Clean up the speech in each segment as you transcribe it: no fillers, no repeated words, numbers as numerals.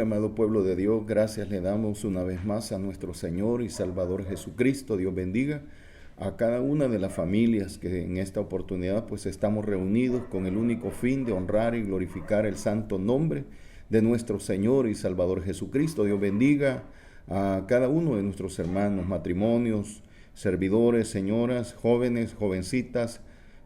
amado pueblo de Dios. Gracias le damos una vez más a nuestro Señor y Salvador Jesucristo. Dios bendiga a cada una de las familias que en esta oportunidad pues estamos reunidos con el único fin de honrar y glorificar el santo nombre de nuestro Señor y Salvador Jesucristo. Dios bendiga a cada uno de nuestros hermanos, matrimonios, servidores, señoras, jóvenes, jovencitas,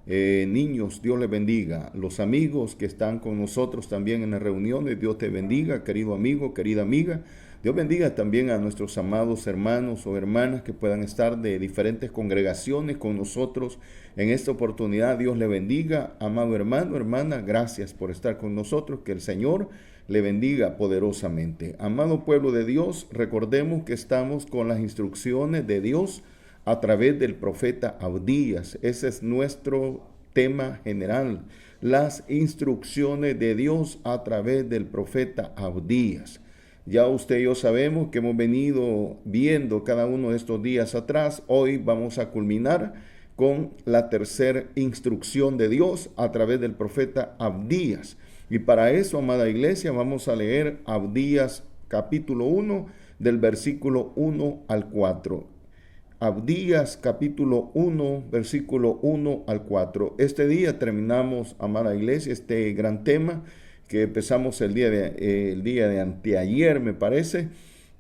niños. Dios les bendiga. Los amigos que están con nosotros también en las reuniones, Dios te bendiga, querido amigo, querida amiga. Dios bendiga también a nuestros amados hermanos o hermanas que puedan estar de diferentes congregaciones con nosotros en esta oportunidad. Dios le bendiga, amado hermano, hermana, gracias por estar con nosotros, que el Señor le bendiga poderosamente. Amado pueblo de Dios, recordemos que estamos con las instrucciones de Dios a través del profeta Abdías. Ese es nuestro tema general, las instrucciones de Dios a través del profeta Abdías. Ya usted y yo sabemos que hemos venido viendo cada uno de estos días atrás. Hoy vamos a culminar con la tercera instrucción de Dios a través del profeta Abdías. Y para eso, amada iglesia, vamos a leer Abdías capítulo 1 del versículo 1 al 4. Abdías capítulo 1, versículo 1 al 4. Este día terminamos, amada iglesia, este gran tema que empezamos el día de anteayer, me parece.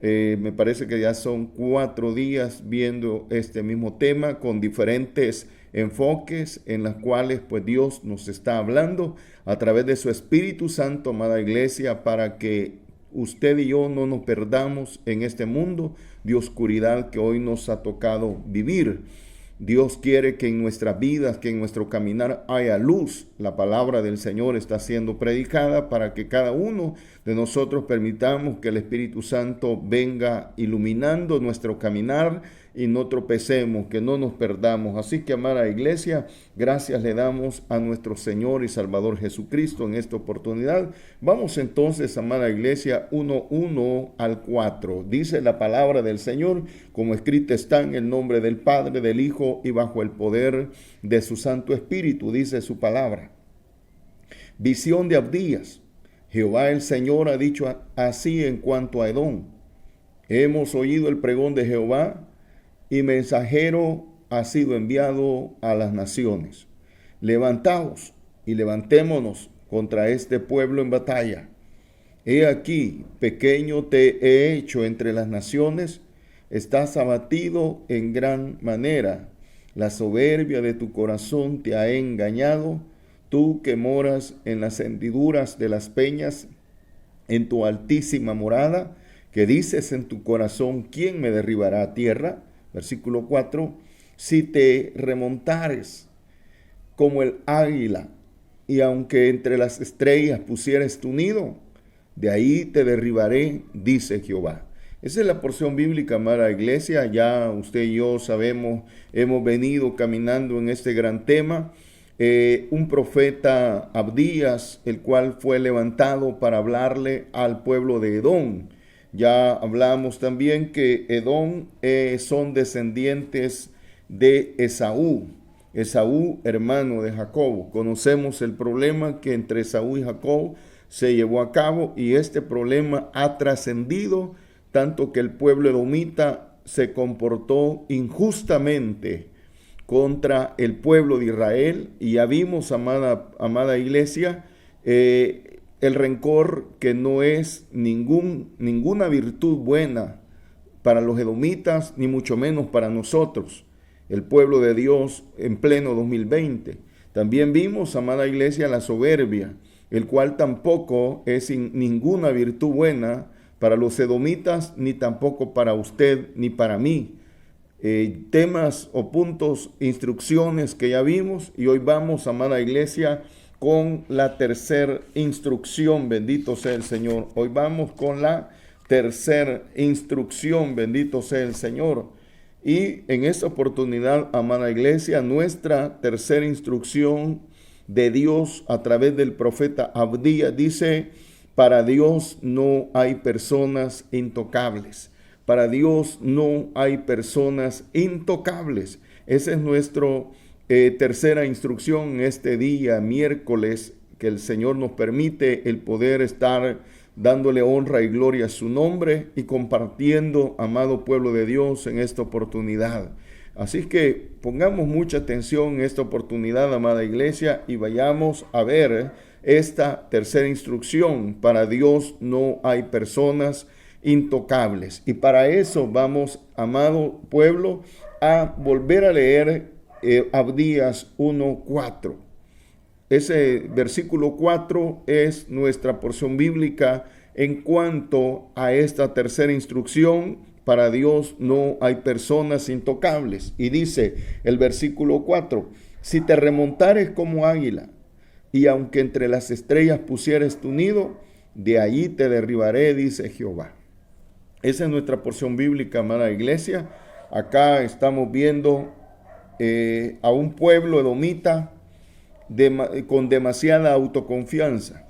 Me parece que ya son 4 días viendo este mismo tema con diferentes enfoques en los cuales pues Dios nos está hablando a través de su Espíritu Santo, amada iglesia, para que usted y yo no nos perdamos en este mundo de oscuridad que hoy nos ha tocado vivir. Dios quiere que en nuestras vidas, que en nuestro caminar haya luz. La palabra del Señor está siendo predicada para que cada uno de nosotros permitamos que el Espíritu Santo venga iluminando nuestro caminar y no tropecemos, que no nos perdamos. Así que, amada iglesia, gracias le damos a nuestro Señor y Salvador Jesucristo en esta oportunidad. Vamos entonces, amada iglesia, 1 al 4. Dice la palabra del Señor, como escrita está en el nombre del Padre, del Hijo y bajo el poder de su Santo Espíritu, dice su palabra. Visión de Abdías. Jehová el Señor ha dicho así en cuanto a Edom. Hemos oído el pregón de Jehová, y mensajero ha sido enviado a las naciones. Levantaos y levantémonos contra este pueblo en batalla. He aquí, pequeño te he hecho entre las naciones, estás abatido en gran manera. La soberbia de tu corazón te ha engañado, tú que moras en las hendiduras de las peñas, en tu altísima morada, que dices en tu corazón, ¿quién me derribará a tierra? Versículo 4, si te remontares como el águila, y aunque entre las estrellas pusieres tu nido, de ahí te derribaré, dice Jehová. Esa es la porción bíblica, amada iglesia. Ya usted y yo sabemos, hemos venido caminando en este gran tema. Un profeta Abdías, el cual fue levantado para hablarle al pueblo de Edom. Ya hablamos también que Edom son descendientes de Esaú. Esaú, hermano de Jacob. Conocemos el problema que entre Esaú y Jacob se llevó a cabo, y este problema ha trascendido tanto que el pueblo edomita se comportó injustamente contra el pueblo de Israel. Y ya vimos, amada iglesia, el rencor, que no es ninguna virtud buena para los edomitas, ni mucho menos para nosotros, el pueblo de Dios en pleno 2020. También vimos, amada iglesia, la soberbia, el cual tampoco es ninguna virtud buena para los edomitas, ni tampoco para usted ni para mí. Temas o puntos, instrucciones que ya vimos, y hoy vamos, amada iglesia, con la tercera instrucción. Bendito sea el Señor. Hoy vamos con la tercera instrucción. Bendito sea el Señor. Y en esta oportunidad, amada iglesia, nuestra tercera instrucción de Dios a través del profeta Abdías dice: para Dios no hay personas intocables. Para Dios no hay personas intocables. Esa es nuestra tercera instrucción este día, miércoles, que el Señor nos permite el poder estar dándole honra y gloria a su nombre y compartiendo, amado pueblo de Dios, en esta oportunidad. Así que pongamos mucha atención en esta oportunidad, amada iglesia, y vayamos a ver esta tercera instrucción. Para Dios no hay personas intocables. Y para eso vamos, amado pueblo, a volver a leer Abdías 1:4. Ese versículo 4 es nuestra porción bíblica en cuanto a esta tercera instrucción. Para Dios no hay personas intocables. Y dice el versículo 4, si te remontares como águila, y aunque entre las estrellas pusieres tu nido, de allí te derribaré, dice Jehová. Esa es nuestra porción bíblica, amada iglesia. Acá estamos viendo a un pueblo edomita con demasiada autoconfianza.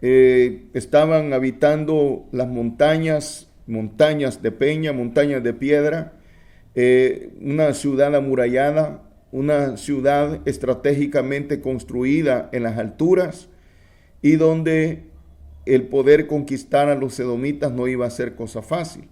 Estaban habitando las montañas de peña, montañas de piedra, una ciudad amurallada, una ciudad estratégicamente construida en las alturas, y donde el poder conquistar a los edomitas no iba a ser cosa fácil.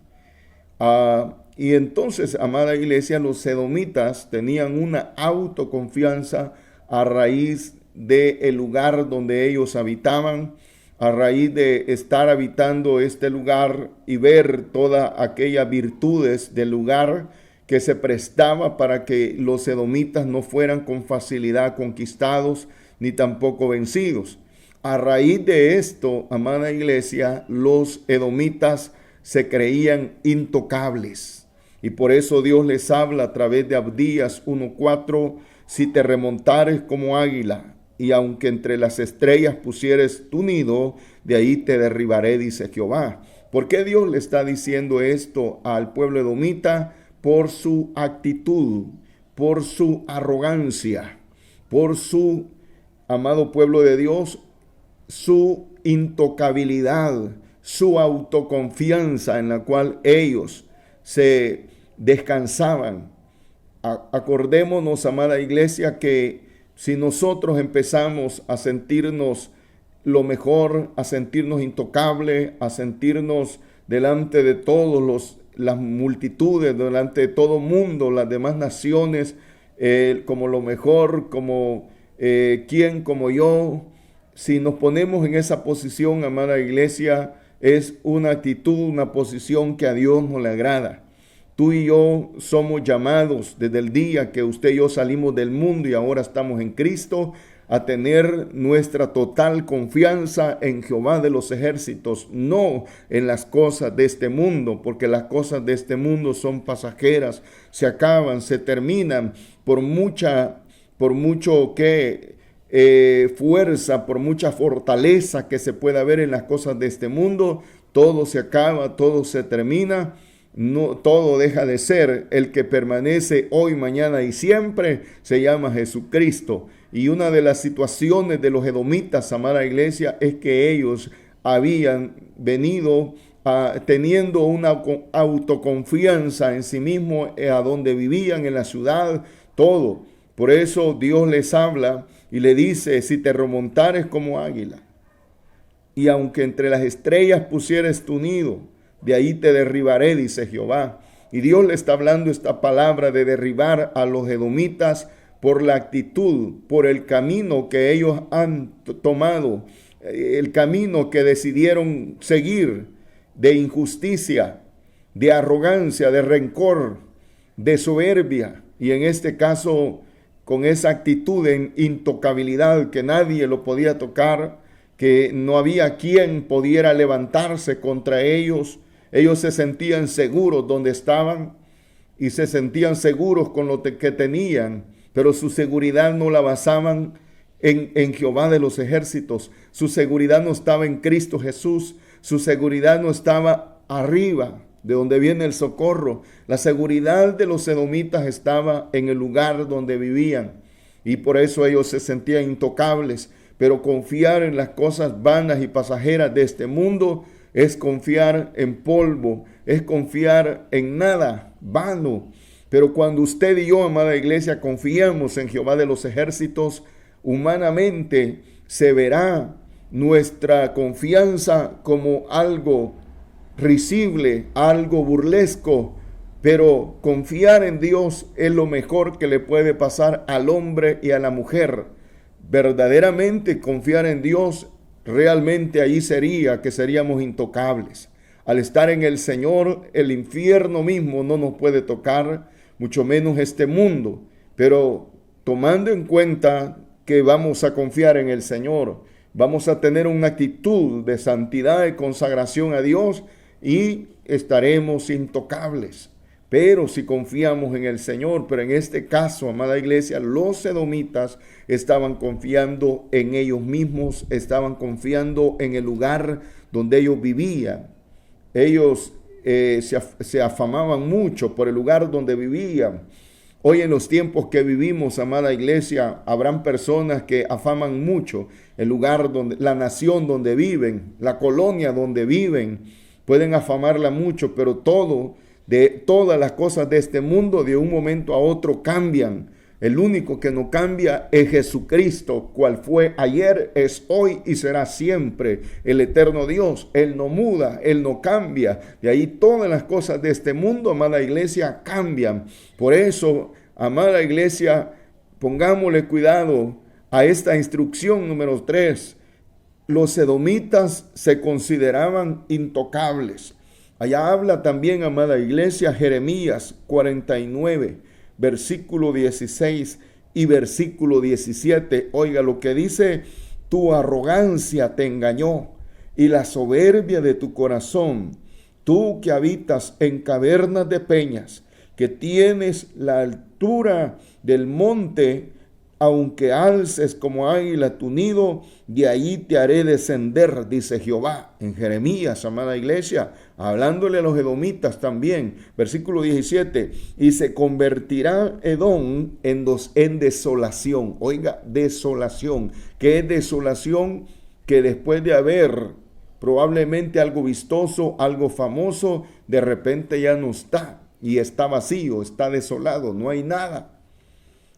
Y entonces, amada iglesia, los edomitas tenían una autoconfianza a raíz del lugar donde ellos habitaban, a raíz de estar habitando este lugar y ver todas aquellas virtudes del lugar que se prestaba para que los edomitas no fueran con facilidad conquistados ni tampoco vencidos. A raíz de esto, amada iglesia, los edomitas se creían intocables. Y por eso Dios les habla a través de Abdías 1:4, si te remontares como águila, y aunque entre las estrellas pusieres tu nido, de ahí te derribaré, dice Jehová. ¿Por qué Dios le está diciendo esto al pueblo edomita? Por su actitud, por su arrogancia, por su, amado pueblo de Dios, su intocabilidad, su autoconfianza en la cual ellos se descansaban. Acordémonos, amada iglesia, que si nosotros empezamos a sentirnos lo mejor, a sentirnos intocables, a sentirnos delante de todos las multitudes, delante de todo mundo, las demás naciones, como lo mejor, como quién como yo, si nos ponemos en esa posición, amada iglesia, es una actitud, una posición que a Dios no le agrada. Tú y yo somos llamados desde el día que usted y yo salimos del mundo y ahora estamos en Cristo, a tener nuestra total confianza en Jehová de los ejércitos, no en las cosas de este mundo, porque las cosas de este mundo son pasajeras, se acaban, se terminan, por mucho fuerza, por mucha fortaleza que se pueda ver en las cosas de este mundo, todo se acaba, todo se termina. No, todo deja de ser. El que permanece hoy, mañana y siempre se llama Jesucristo. Y una de las situaciones de los edomitas, amada iglesia, es que ellos habían venido teniendo una autoconfianza en sí mismos, a donde vivían, en la ciudad, todo. Por eso Dios les habla y le dice, si te remontares como águila, y aunque entre las estrellas pusieres tu nido, de ahí te derribaré, dice Jehová. Y Dios le está hablando esta palabra de derribar a los edomitas por la actitud, por el camino que ellos han tomado, el camino que decidieron seguir, de injusticia, de arrogancia, de rencor, de soberbia. Y en este caso, con esa actitud de intocabilidad, que nadie lo podía tocar, que no había quien pudiera levantarse contra ellos. Ellos se sentían seguros donde estaban y se sentían seguros con lo que tenían, pero su seguridad no la basaban en Jehová de los ejércitos. Su seguridad no estaba en Cristo Jesús. Su seguridad no estaba arriba, de donde viene el socorro. La seguridad de los edomitas estaba en el lugar donde vivían, y por eso ellos se sentían intocables. Pero confiar en las cosas vanas y pasajeras de este mundo es confiar en polvo, es confiar en nada vano. Pero cuando usted y yo, amada iglesia, confiamos en Jehová de los ejércitos, humanamente se verá nuestra confianza como algo risible, algo burlesco, pero confiar en Dios es lo mejor que le puede pasar al hombre y a la mujer. Verdaderamente confiar en Dios, realmente ahí sería que seríamos intocables. Al estar en el Señor, el infierno mismo no nos puede tocar, mucho menos este mundo. Pero tomando en cuenta que vamos a confiar en el Señor, vamos a tener una actitud de santidad y consagración a Dios y estaremos intocables. Pero si confiamos en el Señor, pero en este caso, amada iglesia, los edomitas estaban confiando en ellos mismos, estaban confiando en el lugar donde ellos vivían. Ellos se afamaban mucho por el lugar donde vivían. Hoy en los tiempos que vivimos, amada iglesia, habrán personas que afaman mucho el lugar donde, la nación donde viven, la colonia donde viven. Pueden afamarla mucho, pero todas las cosas de este mundo de un momento a otro cambian. El único que no cambia es Jesucristo, cual fue ayer, es hoy y será siempre el eterno Dios. Él no muda, Él no cambia. De ahí todas las cosas de este mundo, amada iglesia, cambian. Por eso, amada iglesia, pongámosle cuidado a esta instrucción número 3. Los edomitas se consideraban intocables. Allá habla también, amada iglesia, Jeremías 49, versículo 16 y versículo 17. Oiga lo que dice: tu arrogancia te engañó y la soberbia de tu corazón, tú que habitas en cavernas de peñas, que tienes la altura del monte, aunque alces como águila tu nido, de ahí te haré descender, dice Jehová. En Jeremías, amada iglesia, hablándole a los edomitas también, versículo 17, y se convertirá Edom en desolación. Oiga, desolación. ¿Qué es desolación? Que después de haber probablemente algo vistoso, algo famoso, de repente ya no está, y está vacío, está desolado, no hay nada.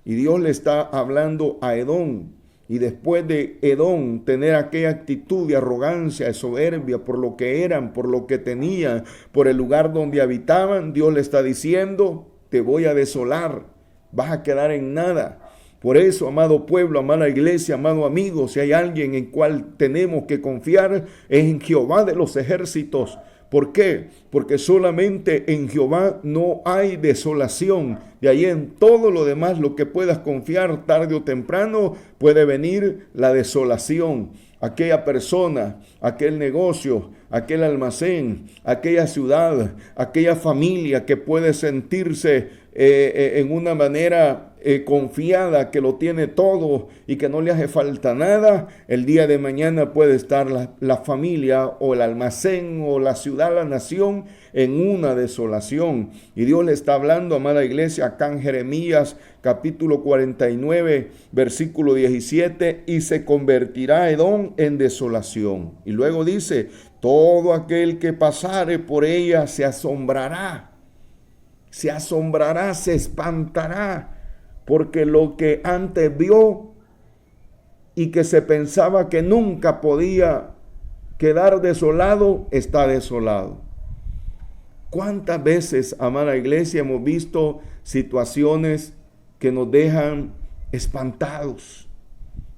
Y Dios le está hablando a Edom. Y después de Edom tener aquella actitud de arrogancia, de soberbia, por lo que eran, por lo que tenían, por el lugar donde habitaban, Dios le está diciendo: te voy a desolar, vas a quedar en nada. Por eso, amado pueblo, amada iglesia, amado amigo, si hay alguien en cual tenemos que confiar, es en Jehová de los ejércitos. ¿Por qué? Porque solamente en Jehová no hay desolación. De ahí en todo lo demás, lo que puedas confiar, tarde o temprano, puede venir la desolación. Aquella persona, aquel negocio, aquel almacén, aquella ciudad, aquella familia que puede sentirse en una manera confiada, que lo tiene todo y que no le hace falta nada, el día de mañana puede estar la familia o el almacén o la ciudad, la nación, en una desolación. Y Dios le está hablando, amada iglesia, acá en Jeremías capítulo 49, versículo 17, y se convertirá Edom en desolación. Y luego dice: todo aquel que pasare por ella se asombrará, se espantará, porque lo que antes vio y que se pensaba que nunca podía quedar desolado, está desolado. ¿Cuántas veces, amada iglesia, hemos visto situaciones que nos dejan espantados?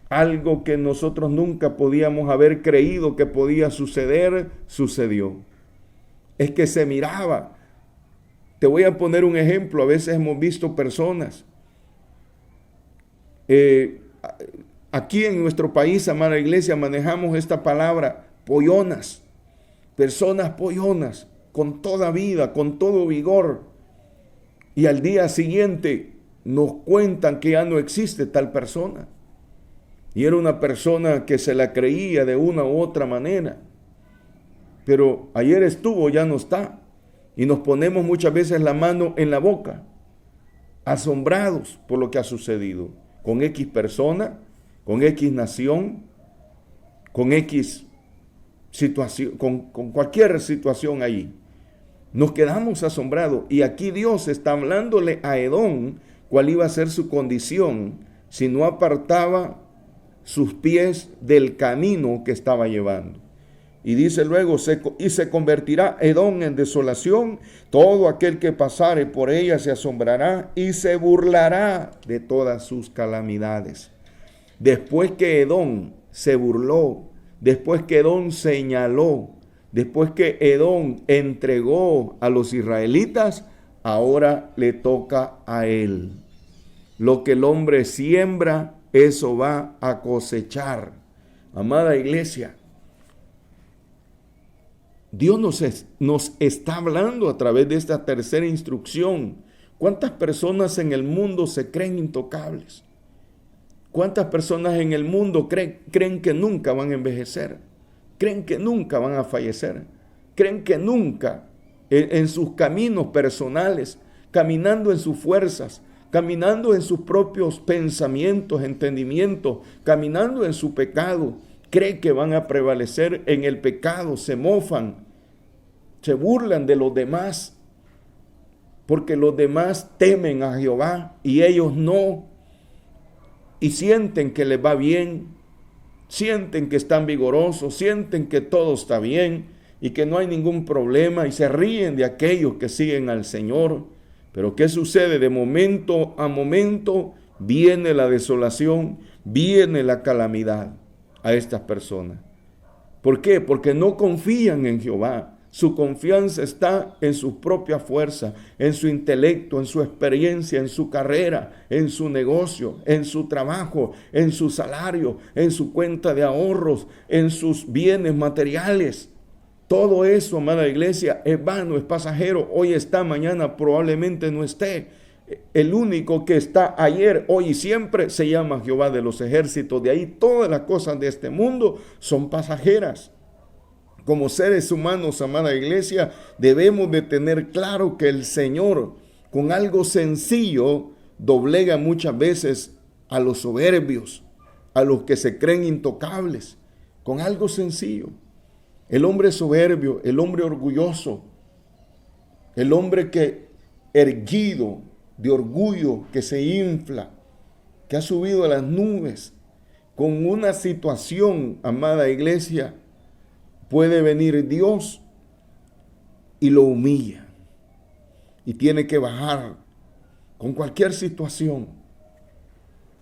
Algo que nosotros nunca podíamos haber creído que podía suceder, sucedió. Es que se miraba. Te voy a poner un ejemplo. A veces hemos visto personas aquí en nuestro país, amada iglesia, manejamos esta palabra, pollonas. Personas pollonas, con toda vida, con todo vigor. Y al día siguiente nos cuentan que ya no existe tal persona. Y era una persona que se la creía de una u otra manera. Pero ayer estuvo, ya no está. Y nos ponemos muchas veces la mano en la boca, asombrados por lo que ha sucedido con X persona, con X nación, con X situación, con cualquier situación allí. Nos quedamos asombrados. Y aquí Dios está hablándole a Edom cuál iba a ser su condición si no apartaba sus pies del camino que estaba llevando. Y dice luego, y se convertirá Edom en desolación, todo aquel que pasare por ella se asombrará y se burlará de todas sus calamidades. Después que Edom se burló, después que Edom señaló, después que Edom entregó a los israelitas, ahora le toca a él. Lo que el hombre siembra, eso va a cosechar. Amada iglesia, Dios nos está hablando a través de esta tercera instrucción. ¿Cuántas personas en el mundo se creen intocables? ¿Cuántas personas en el mundo creen que nunca van a envejecer? ¿Creen que nunca van a fallecer? ¿Creen que nunca en sus caminos personales, caminando en sus fuerzas, caminando en sus propios pensamientos, entendimientos, caminando en su pecado, creen que van a prevalecer en el pecado? Se mofan, se burlan de los demás, porque los demás temen a Jehová y ellos no, y sienten que les va bien, sienten que están vigorosos, sienten que todo está bien y que no hay ningún problema, y se ríen de aquellos que siguen al Señor. Pero ¿qué sucede? De momento a momento viene la desolación, viene la calamidad a estas personas. ¿Por qué? Porque no confían en Jehová. Su confianza está en su propia fuerza, en su intelecto, en su experiencia, en su carrera, en su negocio, en su trabajo, en su salario, en su cuenta de ahorros, en sus bienes materiales. Todo eso, amada iglesia, es vano, es pasajero. Hoy está, mañana probablemente no esté. El único que está ayer, hoy y siempre se llama Jehová de los ejércitos. De ahí todas las cosas de este mundo son pasajeras. Como seres humanos, amada iglesia, debemos de tener claro que el Señor, con algo sencillo, doblega muchas veces a los soberbios, a los que se creen intocables, con algo sencillo. El hombre soberbio, el hombre orgulloso, el hombre que erguido de orgullo, que se infla, que ha subido a las nubes, con una situación, amada iglesia, puede venir Dios y lo humilla. Y tiene que bajar con cualquier situación.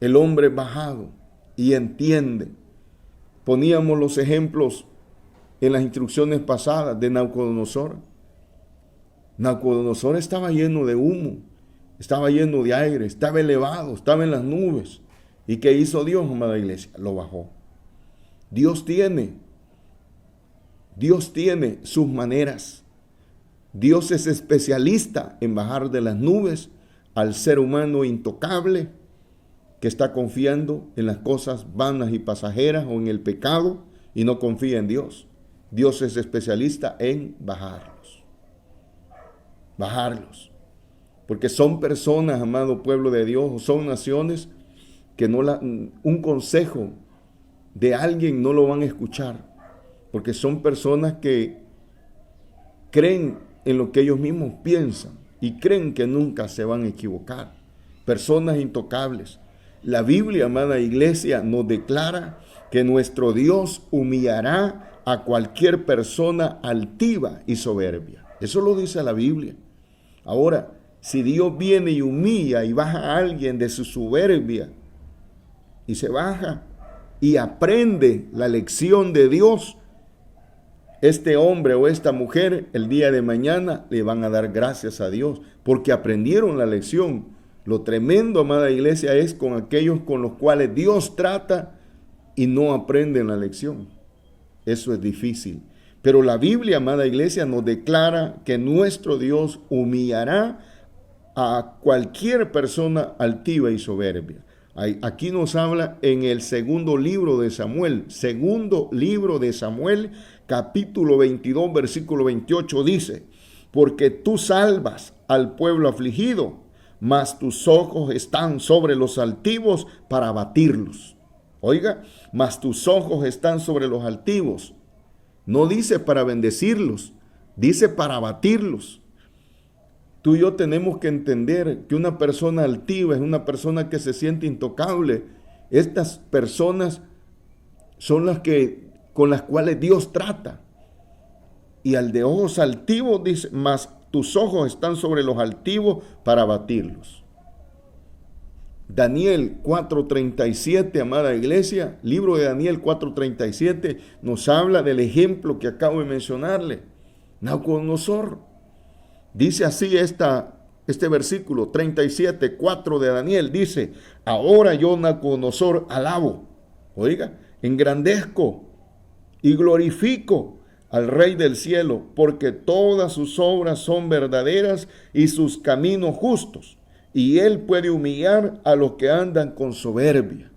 El hombre bajado y entiende. Poníamos los ejemplos en las instrucciones pasadas de Nabucodonosor. Nabucodonosor estaba lleno de humo, estaba lleno de aire, estaba elevado, estaba en las nubes. ¿Y qué hizo Dios, amada iglesia? Lo bajó. Dios tiene sus maneras. Dios es especialista en bajar de las nubes al ser humano intocable que está confiando en las cosas vanas y pasajeras o en el pecado y no confía en Dios. Dios es especialista en bajarlos. Porque son personas, amado pueblo de Dios, son naciones que un consejo de alguien no lo van a escuchar. Porque son personas que creen en lo que ellos mismos piensan y creen que nunca se van a equivocar. Personas intocables. La Biblia, amada iglesia, nos declara que nuestro Dios humillará a cualquier persona altiva y soberbia. Eso lo dice la Biblia. Ahora, si Dios viene y humilla y baja a alguien de su soberbia y se baja y aprende la lección de Dios, este hombre o esta mujer el día de mañana le van a dar gracias a Dios porque aprendieron la lección. Lo tremendo, amada iglesia, es con aquellos con los cuales Dios trata y no aprenden la lección. Eso es difícil. Pero la Biblia, amada iglesia, nos declara que nuestro Dios humillará a cualquier persona altiva y soberbia. Aquí nos habla en el segundo libro de Samuel, capítulo 22, versículo 28, dice: porque tú salvas al pueblo afligido, mas tus ojos están sobre los altivos para abatirlos. Oiga, mas tus ojos están sobre los altivos. No dice para bendecirlos, dice para abatirlos. Tú y yo tenemos que entender que una persona altiva es una persona que se siente intocable. Estas personas son las que con las cuales Dios trata. Y al de ojos altivos dice, mas tus ojos están sobre los altivos para abatirlos. Daniel 4:37, amada iglesia, libro de Daniel 4:37 nos habla del ejemplo que acabo de mencionarle. Nabucodonosor. Dice así este versículo 37:4 de Daniel, dice, ahora yo Nabucodonosor alabo, oiga, engrandezco y glorifico al Rey del cielo, porque todas sus obras son verdaderas y sus caminos justos, y él puede humillar a los que andan con soberbia.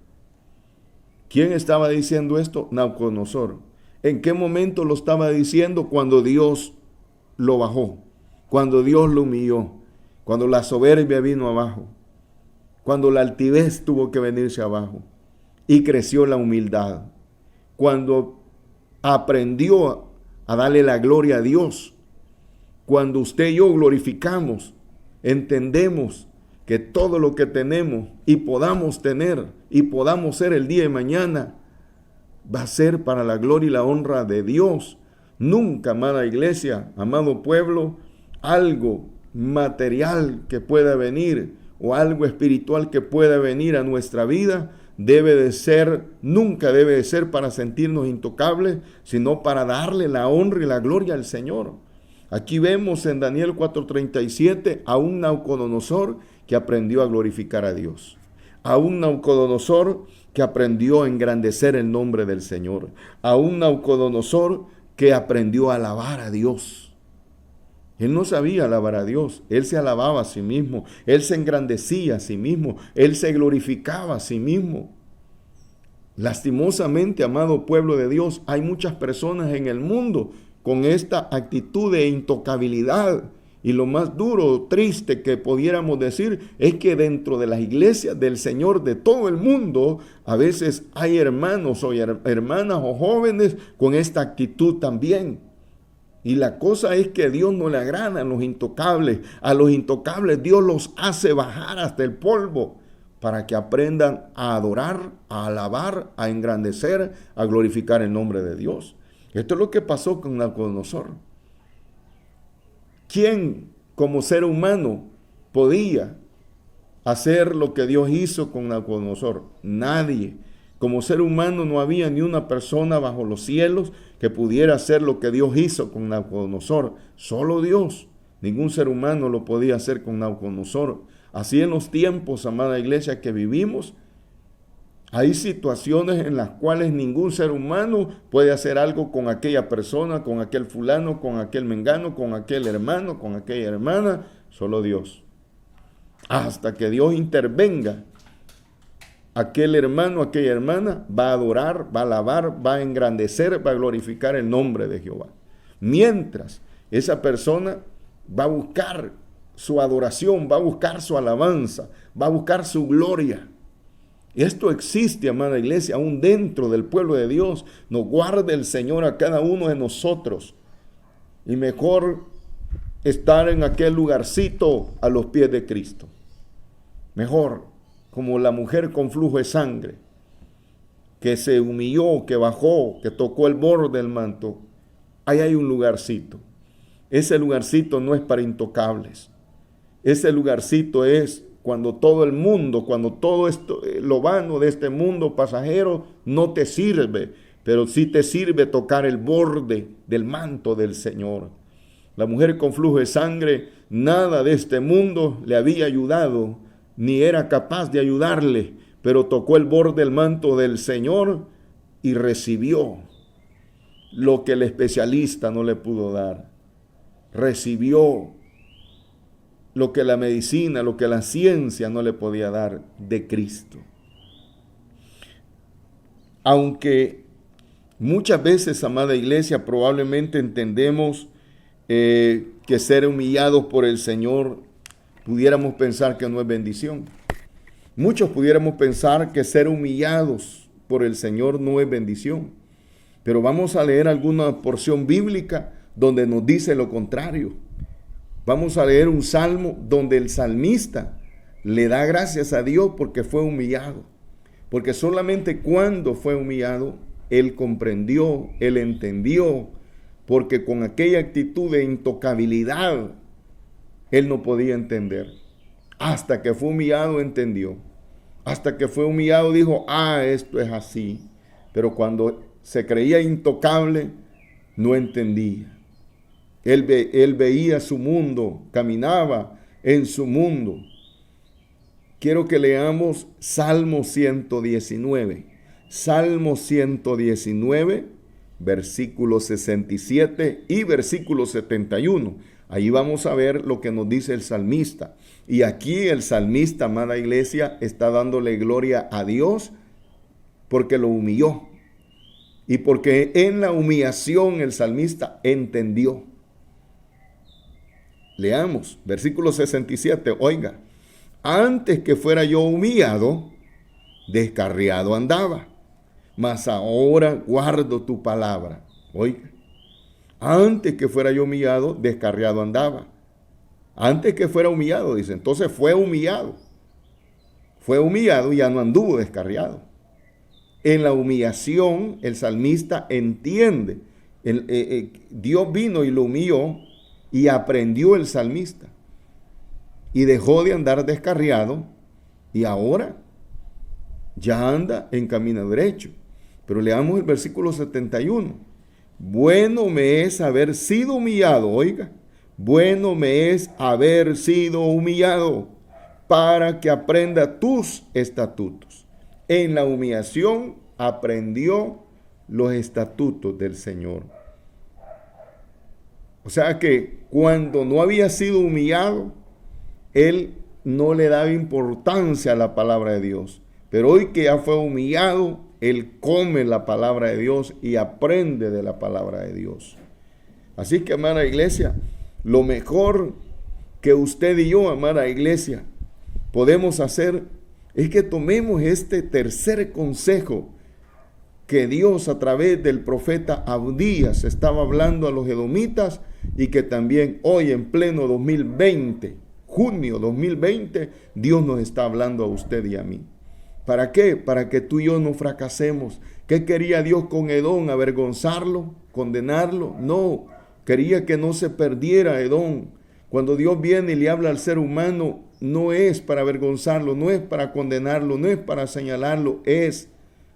¿Quién estaba diciendo esto? Nabucodonosor. ¿En qué momento lo estaba diciendo? Cuando Dios lo bajó, cuando Dios lo humilló, cuando la soberbia vino abajo, cuando la altivez tuvo que venirse abajo y creció la humildad, cuando aprendió a darle la gloria a Dios. Cuando usted y yo glorificamos, entendemos que todo lo que tenemos y podamos tener y podamos ser el día de mañana va a ser para la gloria y la honra de Dios. Nunca, amada iglesia, amado pueblo, algo material que pueda venir o algo espiritual que pueda venir a nuestra vida nunca debe de ser para sentirnos intocables, sino para darle la honra y la gloria al Señor. Aquí vemos en Daniel 4:37 a un Nabucodonosor que aprendió a glorificar a Dios, a un Nabucodonosor que aprendió a engrandecer el nombre del Señor, a un Nabucodonosor que aprendió a alabar a Dios. Él no sabía alabar a Dios, él se alababa a sí mismo, él se engrandecía a sí mismo, él se glorificaba a sí mismo. Lastimosamente, amado pueblo de Dios, hay muchas personas en el mundo con esta actitud de intocabilidad. Y lo más duro, triste que pudiéramos decir es que dentro de las iglesias del Señor de todo el mundo, a veces hay hermanos o hermanas o jóvenes con esta actitud también. Y la cosa es que Dios no le agrada a los intocables. A los intocables Dios los hace bajar hasta el polvo para que aprendan a adorar, a alabar, a engrandecer, a glorificar el nombre de Dios. Esto es lo que pasó con Nabucodonosor. ¿Quién como ser humano podía hacer lo que Dios hizo con Nabucodonosor? Nadie. Como ser humano no había ni una persona bajo los cielos que pudiera hacer lo que Dios hizo con Nabucodonosor. Solo Dios. Ningún ser humano lo podía hacer con Nabucodonosor. Así en los tiempos, amada iglesia, que vivimos, hay situaciones en las cuales ningún ser humano puede hacer algo con aquella persona, con aquel fulano, con aquel mengano, con aquel hermano, con aquella hermana. Solo Dios. Hasta que Dios intervenga, aquel hermano, aquella hermana va a adorar, va a alabar, va a engrandecer, va a glorificar el nombre de Jehová. Mientras esa persona va a buscar su adoración, va a buscar su alabanza, va a buscar su gloria. Esto existe, amada iglesia, aún dentro del pueblo de Dios. Nos guarde el Señor a cada uno de nosotros. Y mejor estar en aquel lugarcito a los pies de Cristo. Mejor, como la mujer con flujo de sangre, que se humilló, que bajó, que tocó el borde del manto. Ahí hay un lugarcito. Ese lugarcito no es para intocables. Ese lugarcito es cuando todo el mundo, cuando todo esto, lo vano de este mundo pasajero no te sirve, pero sí te sirve tocar el borde del manto del Señor. La mujer con flujo de sangre, nada de este mundo le había ayudado, ni era capaz de ayudarle, pero tocó el borde del manto del Señor y recibió lo que el especialista no le pudo dar. Recibió lo que la medicina, lo que la ciencia no le podía dar de Cristo. Aunque muchas veces, amada iglesia, probablemente entendemos que ser humillados por el Señor, pudiéramos pensar que no es bendición. Muchos pudiéramos pensar que ser humillados por el Señor no es bendición. Pero vamos a leer alguna porción bíblica donde nos dice lo contrario. Vamos a leer un salmo donde el salmista le da gracias a Dios porque fue humillado. Porque solamente cuando fue humillado él comprendió, él entendió, porque con aquella actitud de intocabilidad, él no podía entender. Hasta que fue humillado, entendió. Hasta que fue humillado, dijo, esto es así. Pero cuando se creía intocable, no entendía. Él veía su mundo, caminaba en su mundo. Quiero que leamos Salmo 119. Salmo 119, versículo 67 y versículo 71. Ahí vamos a ver lo que nos dice el salmista. Y aquí el salmista, amada iglesia, está dándole gloria a Dios porque lo humilló. Y porque en la humillación el salmista entendió. Leamos, versículo 67, oiga. Antes que fuera yo humillado, descarriado andaba, mas ahora guardo tu palabra. Oiga, antes que fuera yo humillado, descarriado andaba. Antes que fuera humillado, dice, entonces fue humillado. Fue humillado y ya no anduvo descarriado. En la humillación, el salmista entiende. Dios vino y lo humilló y aprendió el salmista. Y dejó de andar descarriado y ahora ya anda en camino derecho. Pero leamos el versículo 71. Bueno me es haber sido humillado, oiga, bueno me es haber sido humillado para que aprenda tus estatutos. En la humillación aprendió los estatutos del Señor. O sea que cuando no había sido humillado, él no le daba importancia a la palabra de Dios. Pero hoy que ya fue humillado, él come la palabra de Dios y aprende de la palabra de Dios. Así que, amada iglesia, lo mejor que usted y yo, amada iglesia, podemos hacer es que tomemos este tercer consejo que Dios a través del profeta Abdías estaba hablando a los edomitas y que también hoy en pleno 2020, junio 2020, Dios nos está hablando a usted y a mí. ¿Para qué? Para que tú y yo no fracasemos. ¿Qué quería Dios con Edom? ¿Avergonzarlo? ¿Condenarlo? No, quería que no se perdiera Edom. Cuando Dios viene y le habla al ser humano, no es para avergonzarlo, no es para condenarlo, no es para señalarlo, es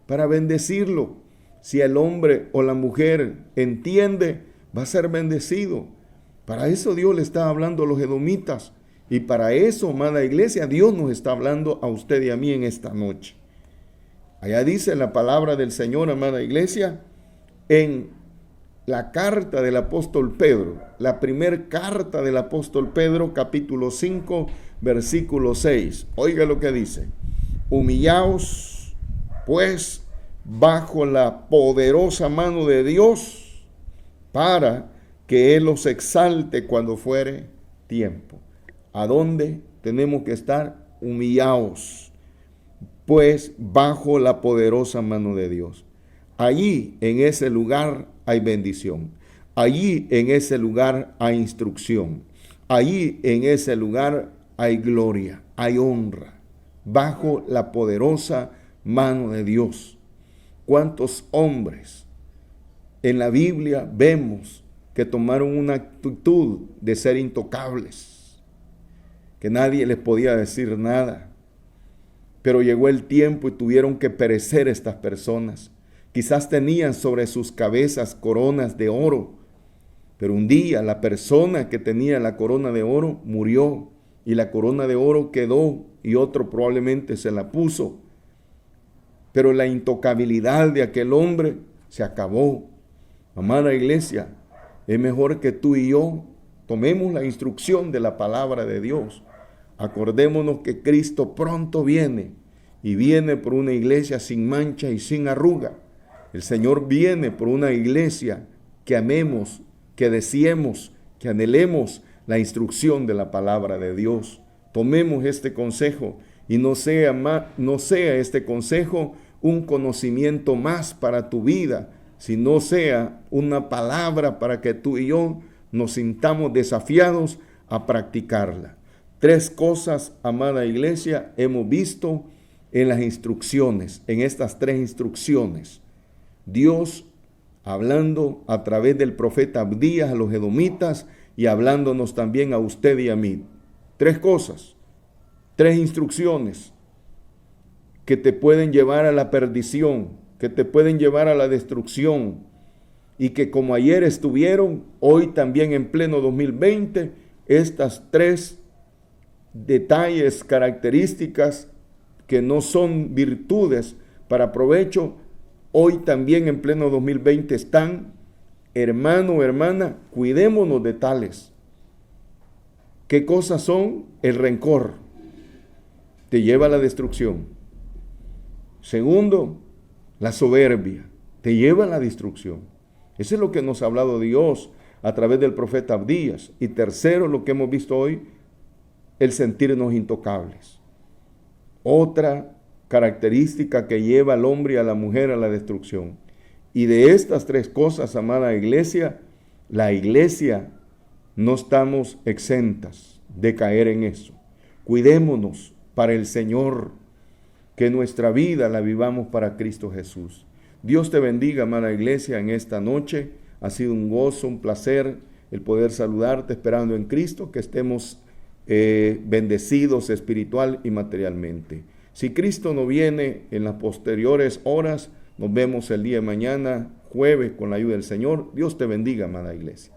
para bendecirlo. Si el hombre o la mujer entiende, va a ser bendecido. Para eso Dios le está hablando a los edomitas. Y para eso, amada iglesia, Dios nos está hablando a usted y a mí en esta noche. Allá dice la palabra del Señor, amada iglesia, en la carta del apóstol Pedro, la primera carta del apóstol Pedro, capítulo 5, versículo 6. Oiga lo que dice. Humillaos, pues, bajo la poderosa mano de Dios, para que Él os exalte cuando fuere tiempo. ¿A dónde tenemos que estar? Humillaos, pues, bajo la poderosa mano de Dios. Allí, en ese lugar, hay bendición. Allí, en ese lugar, hay instrucción. Allí, en ese lugar, hay gloria, hay honra. Bajo la poderosa mano de Dios. ¿Cuántos hombres en la Biblia vemos que tomaron una actitud de ser intocables? Que nadie les podía decir nada. Pero llegó el tiempo y tuvieron que perecer estas personas. Quizás tenían sobre sus cabezas coronas de oro, pero un día la persona que tenía la corona de oro murió y la corona de oro quedó y otro probablemente se la puso. Pero la intocabilidad de aquel hombre se acabó. Amada iglesia, es mejor que tú y yo tomemos la instrucción de la palabra de Dios. Acordémonos que Cristo pronto viene y viene por una iglesia sin mancha y sin arruga. El Señor viene por una iglesia que amemos, que deseemos, que anhelemos la instrucción de la palabra de Dios. Tomemos este consejo y no sea este consejo un conocimiento más para tu vida, sino sea una palabra para que tú y yo nos sintamos desafiados a practicarla. 3 cosas, amada iglesia, hemos visto en las instrucciones, en estas 3 instrucciones. Dios hablando a través del profeta Abdías a los edomitas y hablándonos también a usted y a mí. 3 cosas, 3 instrucciones que te pueden llevar a la perdición, que te pueden llevar a la destrucción, y que como ayer estuvieron, hoy también en pleno 2020, estas 3 detalles, características que no son virtudes para provecho, hoy también en pleno 2020 están. Hermano, hermana, cuidémonos de tales. ¿Qué cosas son? El rencor te lleva a la destrucción. Segundo, la soberbia te lleva a la destrucción. Eso es lo que nos ha hablado Dios a través del profeta Abdías. Y tercero, lo que hemos visto hoy, el sentirnos intocables. Otra característica que lleva al hombre y a la mujer a la destrucción. Y de estas 3 cosas, amada iglesia, la iglesia no estamos exentas de caer en eso. Cuidémonos para el Señor, que nuestra vida la vivamos para Cristo Jesús. Dios te bendiga, amada iglesia, en esta noche. Ha sido un gozo, un placer el poder saludarte, esperando en Cristo que estemos bendecidos espiritual y materialmente. Si Cristo no viene en las posteriores horas, nos vemos el día de mañana, jueves, con la ayuda del Señor. Dios te bendiga, amada iglesia.